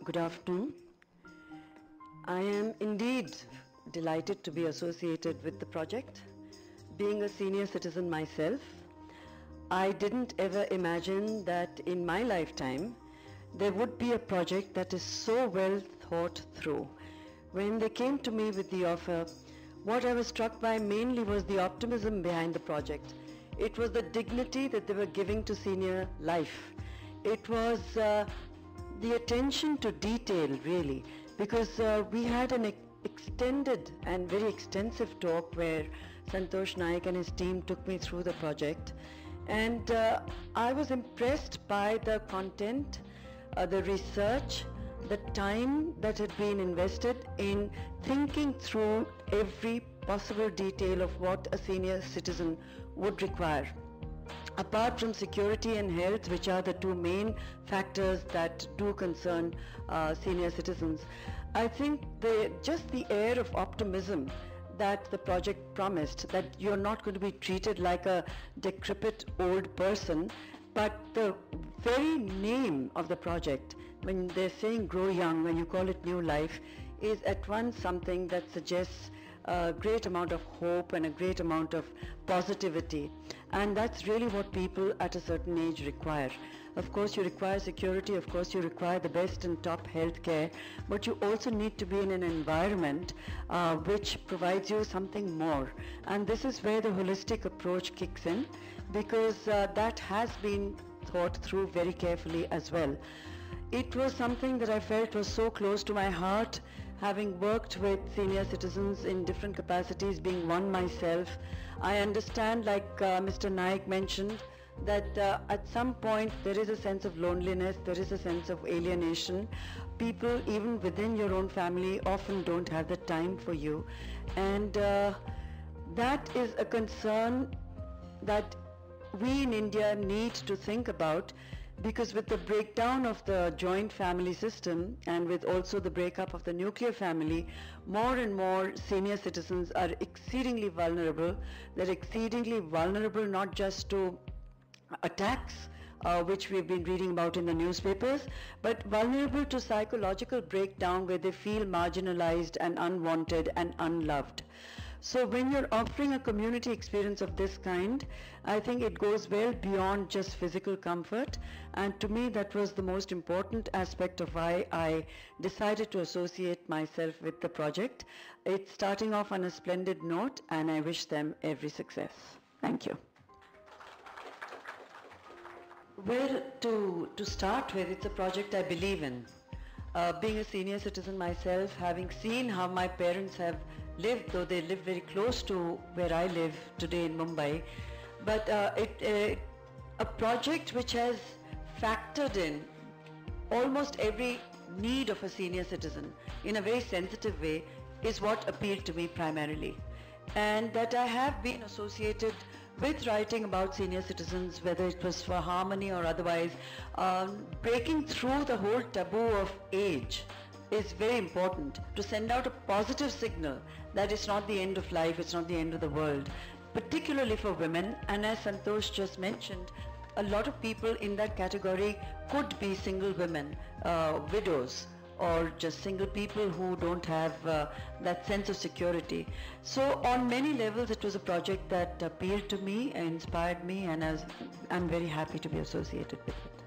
Good afternoon. I am indeed delighted to be associated with the project. Being a senior citizen myself, I didn't ever imagine that in my lifetime there would be a project that is so well thought through. When they came to me with the offer, what I was struck by mainly was the optimism behind the project. It was the dignity that they were giving to senior life. It was the attention to detail, really, because we had an extended and very extensive talk where Santosh Naik and his team took me through the project, and I was impressed by the content, the research, the time that had been invested in thinking through every possible detail of what a senior citizen would require. Apart from security and health, which are the two main factors that do concern senior citizens, I think just the air of optimism that the project promised, that you're not going to be treated like a decrepit old person, but the very name of the project, when they're saying grow young, when you call it new life, is at once something that suggests a great amount of hope and a great amount of positivity. And that's really what people at a certain age require. Of course, you require security, of course you require the best and top health care, but you also need to be in an environment which provides you something more. And this is where the holistic approach kicks in, because that has been thought through very carefully as well. It was something that I felt was so close to my heart, having worked with senior citizens in different capacities, being one myself. I understand, like Mr. Naik mentioned, that at some point there is a sense of loneliness, there is a sense of alienation. People, even within your own family, often don't have the time for you. And that is a concern that we in India need to think about, because with the breakdown of the joint family system and with also the breakup of the nuclear family, more and more senior citizens are exceedingly vulnerable. They're exceedingly vulnerable not just to attacks, which we've been reading about in the newspapers, but vulnerable to psychological breakdown where they feel marginalized and unwanted and unloved. So when you're offering a community experience of this kind, I think it goes well beyond just physical comfort. And to me, that was the most important aspect of why I decided to associate myself with the project. It's starting off on a splendid note, and I wish them every success. Thank you. Well, to start with, it's a project I believe in. Being a senior citizen myself, having seen how my parents have lived, though they live very close to where I live today in Mumbai, but a project which has factored in almost every need of a senior citizen in a very sensitive way is what appealed to me primarily. And that I have been associated with writing about senior citizens, whether it was for Harmony or otherwise, breaking through the whole taboo of age is very important, to send out a positive signal that it's not the end of life, it's not the end of the world, particularly for women. And as Santosh just mentioned, a lot of people in that category could be single women, widows, or just single people who don't have that sense of security. So on many levels it was a project that appealed to me, inspired me, and I'm very happy to be associated with it.